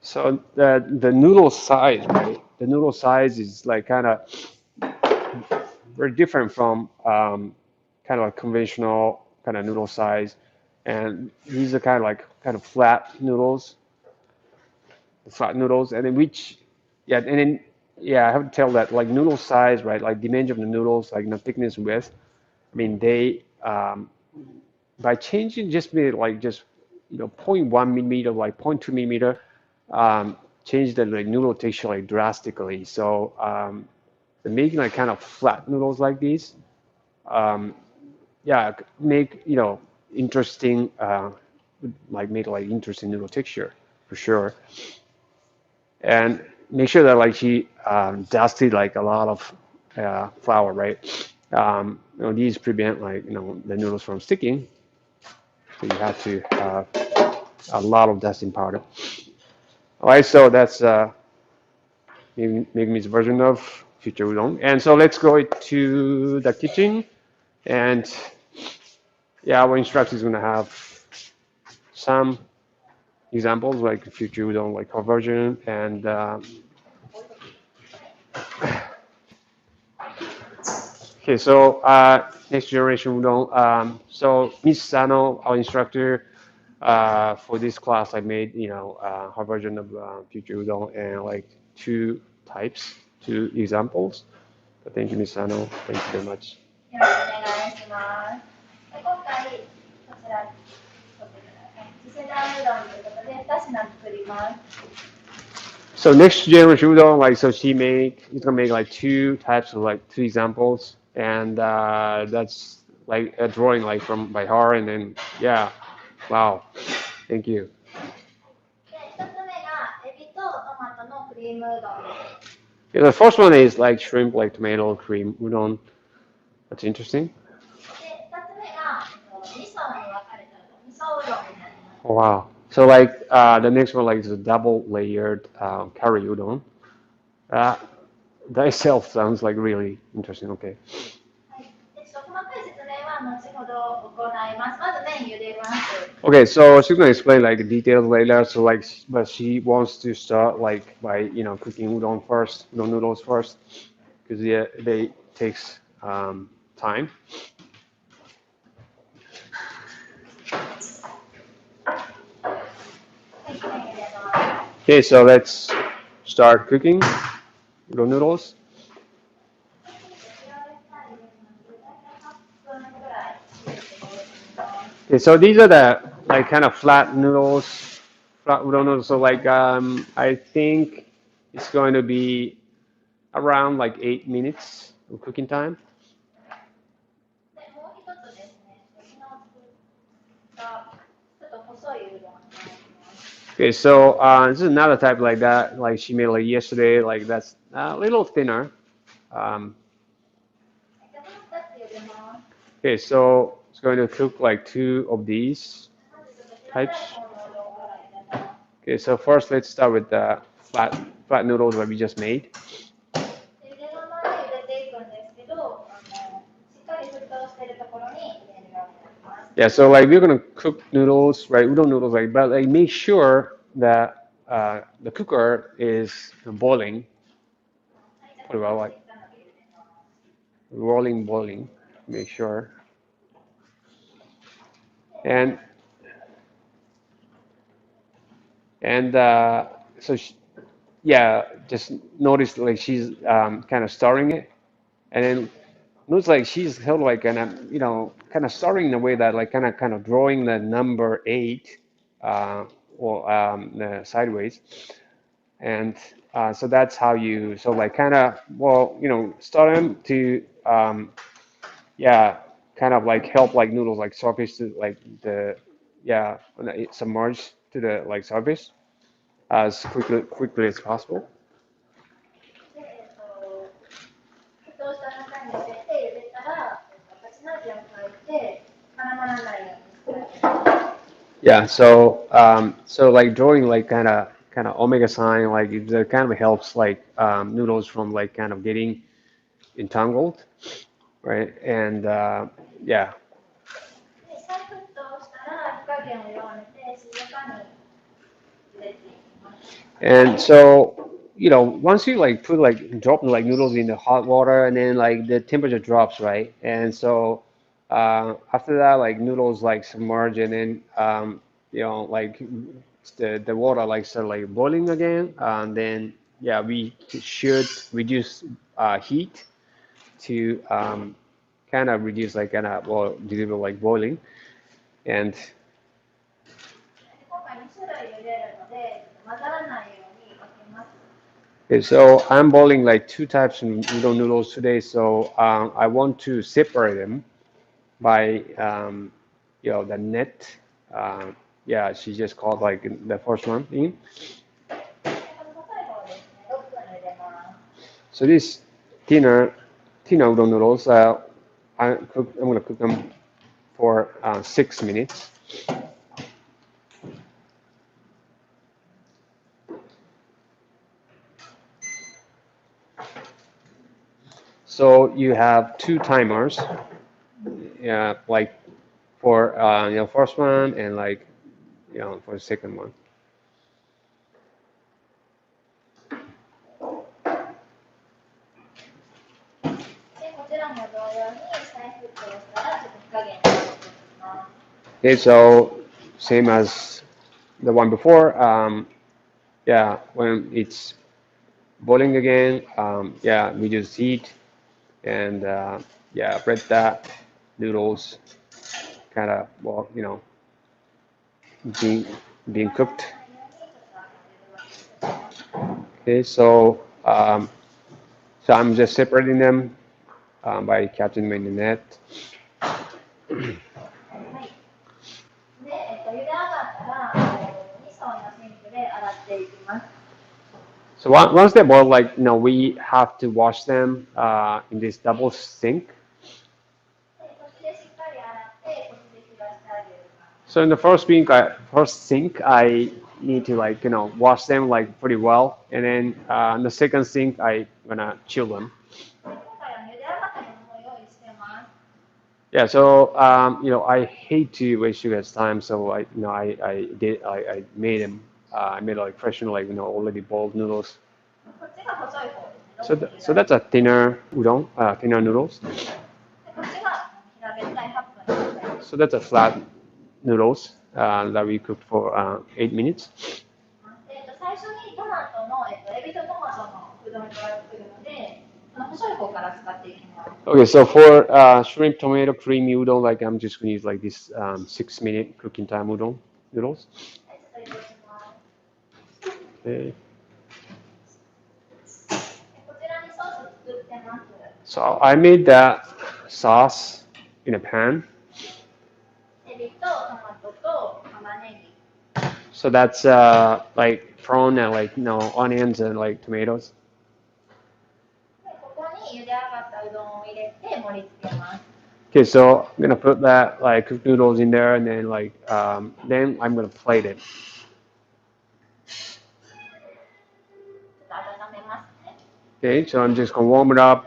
So the noodle size, right? The noodle size is like kind of very different from kind of like conventional kind of noodle size, and these are kind of flat noodles, and then yeah, I have to tell that like noodle size, right? Like dimension of the noodles, like thickness and width. I mean, they by changing just maybe like just zero point 0.1 millimeter, like 0.2 millimeter, change the like noodle texture like drastically. So the making like kind of flat noodles like these, um, yeah, make interesting, like make like interesting noodle texture for sure. And make sure that like she dusted like a lot of flour, right? These prevent like the noodles from sticking. So you have to have a lot of dusting powder. All right, so that's Megami's version of future udon. And so let's go to the kitchen. And yeah, our instructor is going to have some examples like future udon, like conversion. And okay, so next generation udon. So Miss Sano, our instructor, for this class, I made her version of future udon and like two examples. So thank you, Miss Sano. Thank you very much. よろしくお願いします。今回こちら次世代うどんということで2品作ります。So next generation udon, like so she's gonna make like two types of like two examples, and that's like a drawing like from by her, and then yeah, wow, thank you. で、1つ目がエビとトマトのクリームうどんです。Yeah, the first one is like shrimp, like tomato cream udon. That's interesting. で、2つ目が味噌に分かれた味噌うどんになります。Oh, wow. So like the next one like is a double layered curry udon. Uh, that itself sounds like really interesting. Okay. はい。細かい説明は後ほど行います。まず麺茹でます。Okay, so she's gonna explain like the details later. So like, but she wants to start like by cooking udon noodles first, because yeah, they takes time. Okay, so let's start cooking udon noodles. Okay, so these are the like kind of flat noodles, flat udon noodles. So like I think it's going to be around like 8 minutes of cooking time. で、もう一つですね、私の作ったちょっと細いうどんになります。Okay, so this is another type like that, like she made like yesterday, like that's a little thinner. Um, じゃあ、この2つ茹でます。okay, so it's going to cook like two of these まずちょっと平たい types. 方のうどんから茹でます。Okay, so first let's start with the flat noodles that we just made. で茹でままで茹でていくんですけど、しっかり沸騰しているところに入れるようになります。Yeah, so like we're gonna cook noodles, right? Udon noodles, like, but like make sure that the cooker is boiling, pretty well, like はい、じゃあここで一旦だけ茹でます。rolling, boiling. Make sure. And so yeah, just notice like she's kind of stirring it, and then looks like she's held like kind of kind of stirring in a way that like kind of drawing the number eight, uh, or sideways. And so that's how you so like kind of well start them to yeah kind of like help like noodles like surface to like the yeah when it submerge to the like surface as quickly as possible. で、沸騰した中に入れて茹でたら、8の字を加えて絡まらないようにしてあげます。Yeah, so like drawing like kind of omega sign like that kind of helps like noodles from like kind of getting entangled, right? And yeah. で、再沸騰したら火加減を弱めて静かに茹でていきます。And so, once you like put like drop like noodles in the hot water and then like the temperature drops, right? And so after that, like noodles like submerge and then like the water like start like boiling again. And then yeah, we should reduce heat to kind of reduce like kind of well deliver like boiling. And で、今回2種類茹でるので、ちょっと混ざらないように分けます。okay, so I'm boiling like two types of udon noodles today, so I want to separate them by the net. Uh, yeah, she just called like the first one in. で、この細い方ですね、6分茹でます。So this thinner thinner udon noodles, I'm gonna cook them for 6 minutes. So you have two timers, yeah, like for first one and like for the second one. で、こちらも同様に再沸騰したらちょっと火加減を弱めていきます。Okay, so same as the one before. Yeah, when it's boiling again, yeah, we just heat and yeah, bread that noodles kind of well, being being cooked. 混ざらないようにちょっと揺るがしてください。Okay, so I'm just separating them by catching them in the net. はい。で、茹で上がったら、2層のシンクで洗っていきます。So once they boil, like we have to wash them in this double sink. で、こっちでしっかり洗って、こっちで冷やしてあげる感じ。So in the first sink, I need to like wash them like pretty well, and then in the second sink, I gonna chill them. で、今回は茹で上がったものを用意してます。Yeah, so I hate to waste you guys' time, so I made them. I made like fresh, like already boiled noodles. こっちが細い方ですね。So 6分茹で so that's a thinner udon, thinner noodles. で、こっちが平べったい8分茹で。So that's a flat noodles that we cooked for 8 minutes. 最初にトマトの、エビとトマトのうどんから作るので、細い方から使っていきます。Okay, so for shrimp tomato creamy udon, like I'm just gonna use like this 6 minute cooking time udon noodles. はい、ちょっと移動します。Okay. こちらにソース作ってます。So I made that sauce in a pan. エビとトマトと玉ねぎ。So that's like prawn and like onions and like tomatoes. で、ここに茹で上がったうどんを入れて盛り付けます。Okay, so I'm gonna put that like cooked noodles in there and then like then I'm gonna plate it. ちょっと温めますね。Okay, so I'm just gonna warm it up.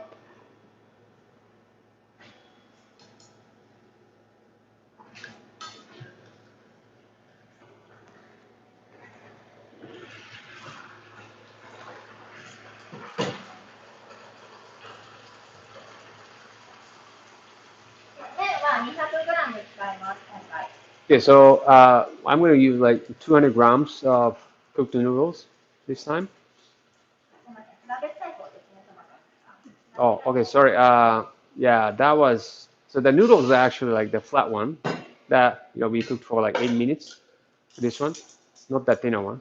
麺は 200g 使います、今回。Okay, so I'm gonna use like 200 grams of cooked noodles this time. すみません、平べったい方ですね、トマト。Oh, okay, sorry. Yeah, that was so the noodles are actually like the flat one that we cooked for like 8 minutes. This one, not the thinner one.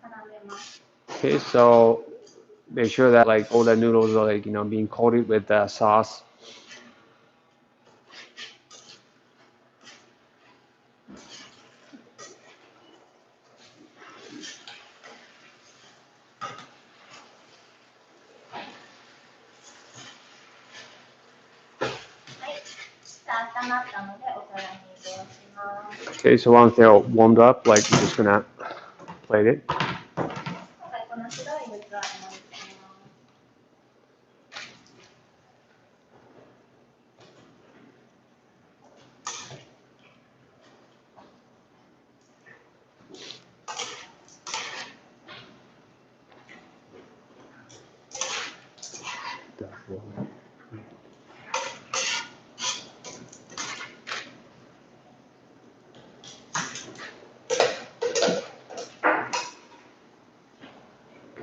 絡めます。Okay, so make sure that like all the noodles are like being coated with the sauce. はい。じゃあ温まったのでお皿に移動します。Okay, so once they're warmed up, like we're just gonna plate it. 今回この白い器に盛り付けます。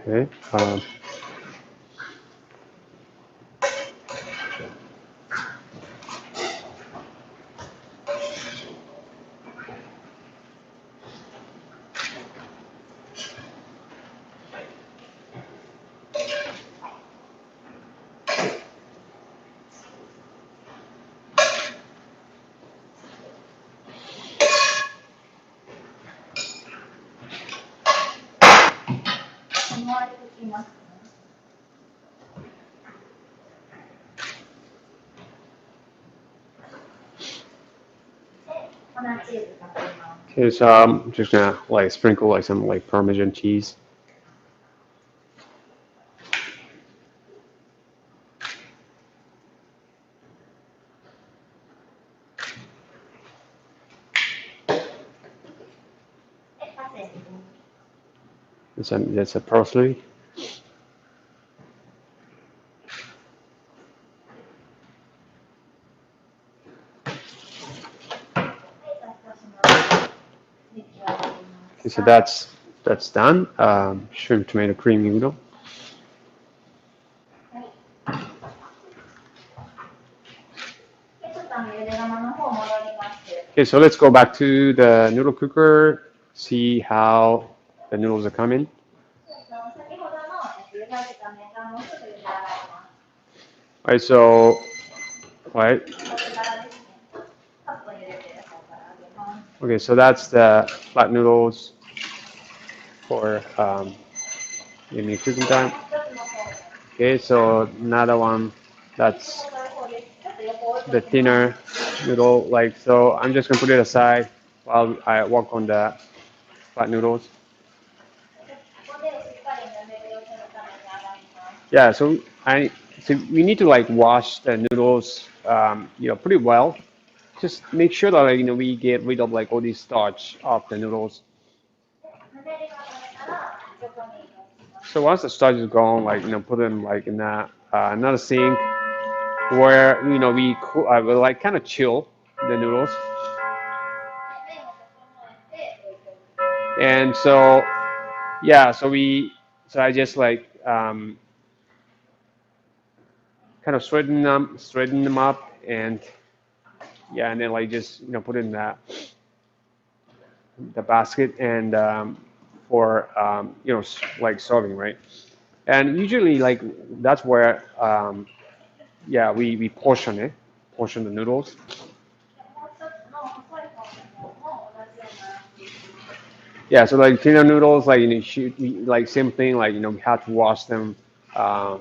Okay.ふんわりつきますね。で、粉チーズかけます。Okay, so I'm just gonna like sprinkle like some like Parmesan cheese. で、パセリ。That's a parsley. はい、じゃあ一品出来上がりま Okay, し so た。that's done. Shrimp tomato cream noodle. はい。で、ちょっと茹で釜の方戻ります。Okay, so let's go back to the noodle cooker. See how the noodles are coming. 先ほどの茹で上げた麺がもうすぐ茹で上がります。Alright, so right. こちらですね。カップに入れてる方から揚げます。Okay, so that's the flat noodles for in the cooking で、も time. う一つの方です。Okay, so another one で、that's この方です。ちょっと横を the 取ってます。thinner noodle. Like so, I'm just gonna put it aside while I work on the flat noodles. ここでしっかりぬめりを取るために洗います。Yeah, so we need to like wash the noodles pretty well. Just make sure that like we get rid of like all this starch off the noodles. で、ぬめりが取れたら横に移動します。So once the starch is gone, like put them like in another sink where we like kind of chill the noodles. で、麺を整えて置いておきます。And so yeah, so I just like kind of straighten them up, and yeah, and then like just put it in the basket and for like serving, right? And usually like that's where yeah we portion the noodles. もうちょっとの細い方の方も同じようなランチ。Yeah, so like tuna noodles, like like same thing, like we have to wash them uh,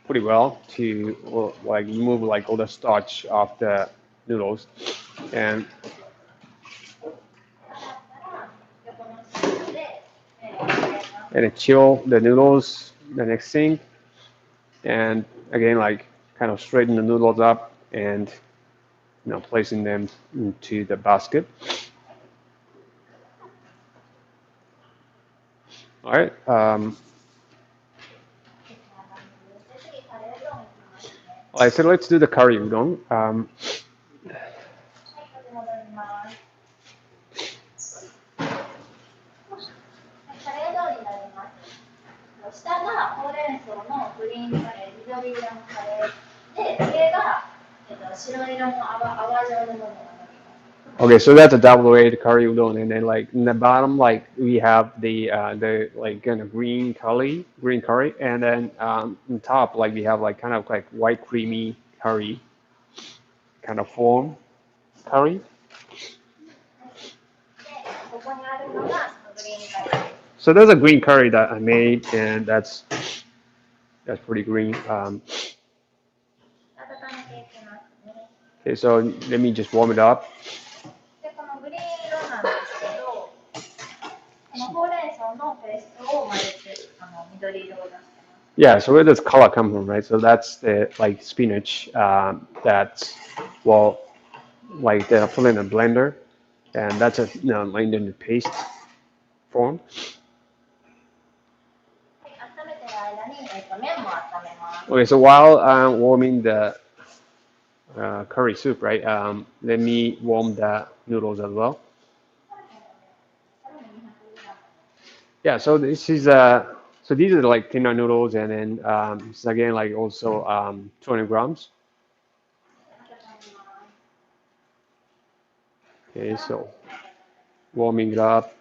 pretty well to like remove like all the starch off the noodles, and 洗ったら横のシンクで洗います。and then chill the noodles the next thing, and again like kind of straighten the noodles up and placing them into the basket. All right. で、こんな感じです。で、次、カレーうどんいきますね。I said let's do the curry udon. はい、ここで戻ります。はい、カレーうどんになります。下がほうれん草のグリーンカレー、緑色のカレーで、上が、白色の泡状のものが乗ります。Okay, so that's a double weight curry udon, and then like in the bottom, like we have the like kind of green curry, and then on top, like we have like kind of like white creamy curry kind of form curry. はい、で、ここにあるのがそのグリーンカレーです。So there's a green curry that I made, and that's pretty green. 温めていきますね。Okay, so let me just warm it up. で、このグリーン色なんですけど、このほうれん草のペーストを混ぜて、緑色を出してます。Yeah, so where does color come from, right? So that's the like spinach that's well like they put in a blender, and that's a like in the paste form. はい、温めてる間に、麺も温めます。Okay, so while warming the curry soup, right? Let me warm the noodles as well. これも200g。Yeah, so this is so these are like thinner noodles, and then this is again like also 200 grams. 温めます。Okay, so warming it up,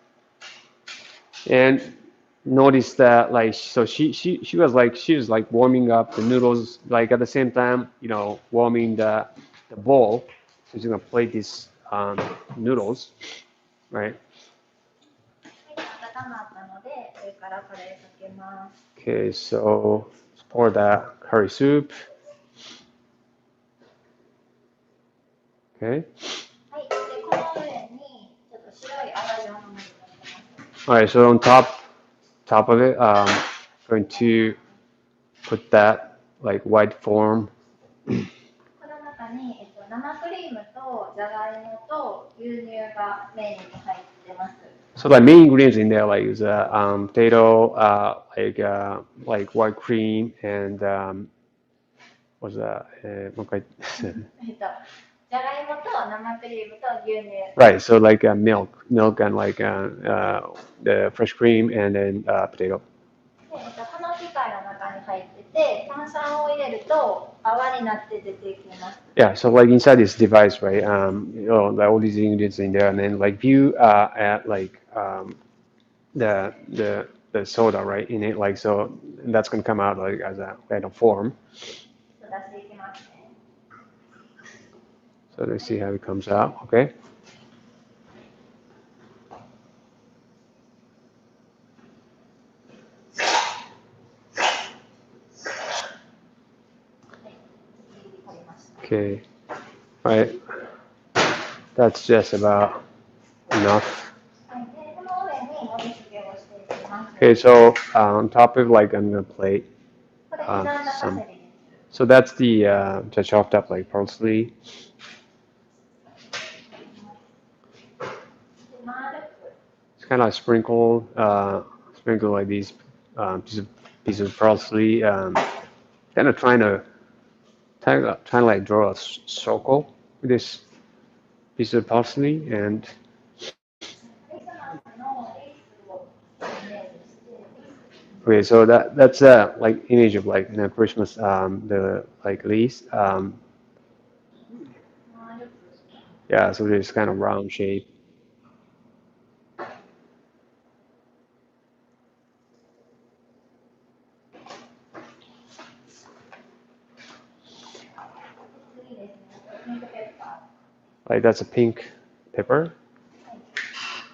and notice that like so she was like warming up the noodles like at the same time warming the bowl. So she's gonna plate these noodles, right? はい、温まったので、上からカレーかけます。Okay, so let's pour that curry soup. Okay. はい、で、この上に、ちょっと白い泡状のものが乗ってます。All right, so on top of it, going to put that like white form. この中に、生クリームとじゃがいもと牛乳がメインに入ってます。So the main ingredients in there like is potato, like white cream and what's that? もう一回じゃがいもと生クリームと牛乳。Right, so like milk and like the fresh cream and then potato. で、この機械の中に入ってて、炭酸を入れると泡になって出てきます。Yeah, so like inside this device, right? Like all these ingredients in there, and then like if you add like the soda, right, in it, like so that's gonna come out like as a kind of form. ちょっと出していきますね。So let's see how it comes out. Okay. はい、次取りました。Okay. All right. That's just about enough. はい、で、この上に盛り付けをしていきます。Okay, so on top of like I'm gonna plate これ刻んだパセ some. リです。So that's the just chopped up like parsley. で、丸く。It's kind of like sprinkle like these pieces of parsley. Kind of trying to like draw a circle with this piece of parsley, and クリスマスのリースをイメージして、リース。Okay, so that's a like image of like Christmas the like leaves yeah, so it's kind of round shape. Like that's a pink pepper.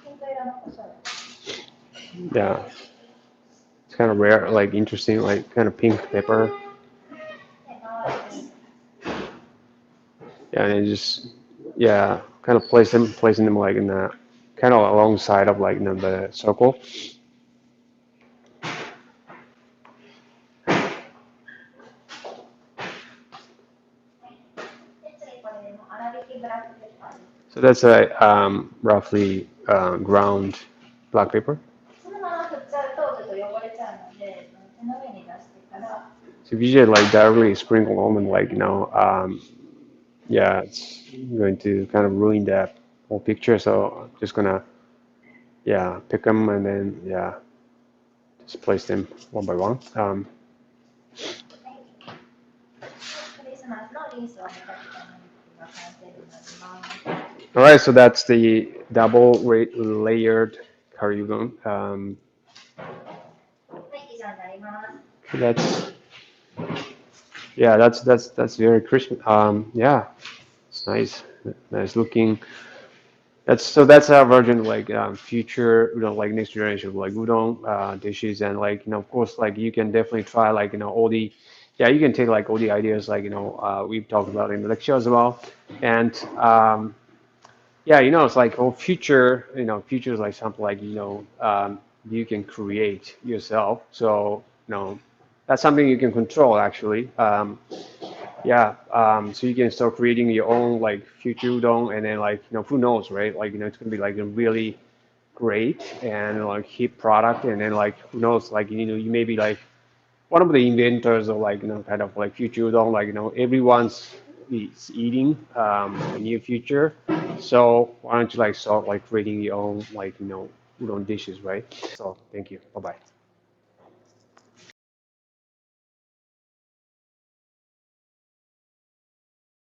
ピンク色の胡椒です。Yeah, it's kind of rare, like interesting, like kind of pink pepper. で、周りに Yeah, and then just yeah, kind of placing them like in the kind of alongside of like the circle. で、次これの粗挽きブラックペッパーです。So that's a roughly ground black pepper. そのまま振っちゃうとちょっと汚れちゃうので、手の上に出してから、So if you just like directly sprinkle on and like yeah, it's going to kind of ruin that whole picture. So I'm just gonna yeah pick them and then yeah just place them one by one. はい。クリスマスのリースをめちゃくちゃになります。All right, so that's the double layered curry udon. はい、以上になります。That's yeah, that's very Christmas. Yeah, it's nice, nice looking. That's so that's our version of like future, like next generation of like udon dishes, and like of course, like you can definitely try like all the, yeah, you can take like all the ideas like we've talked about in the lecture as well, and yeah, it's like oh future, future is like something like you can create yourself, so that's something you can control actually. Yeah, so you can start creating your own like future udon, and then like who knows, right? Like it's gonna be like a really great and like hip product, and then like who knows, like you may be like one of the inventors of like kind of like future udon, like everyone's is eating in the near future. So why don't you like start like creating your own like udon dishes, right? So thank you. Bye bye.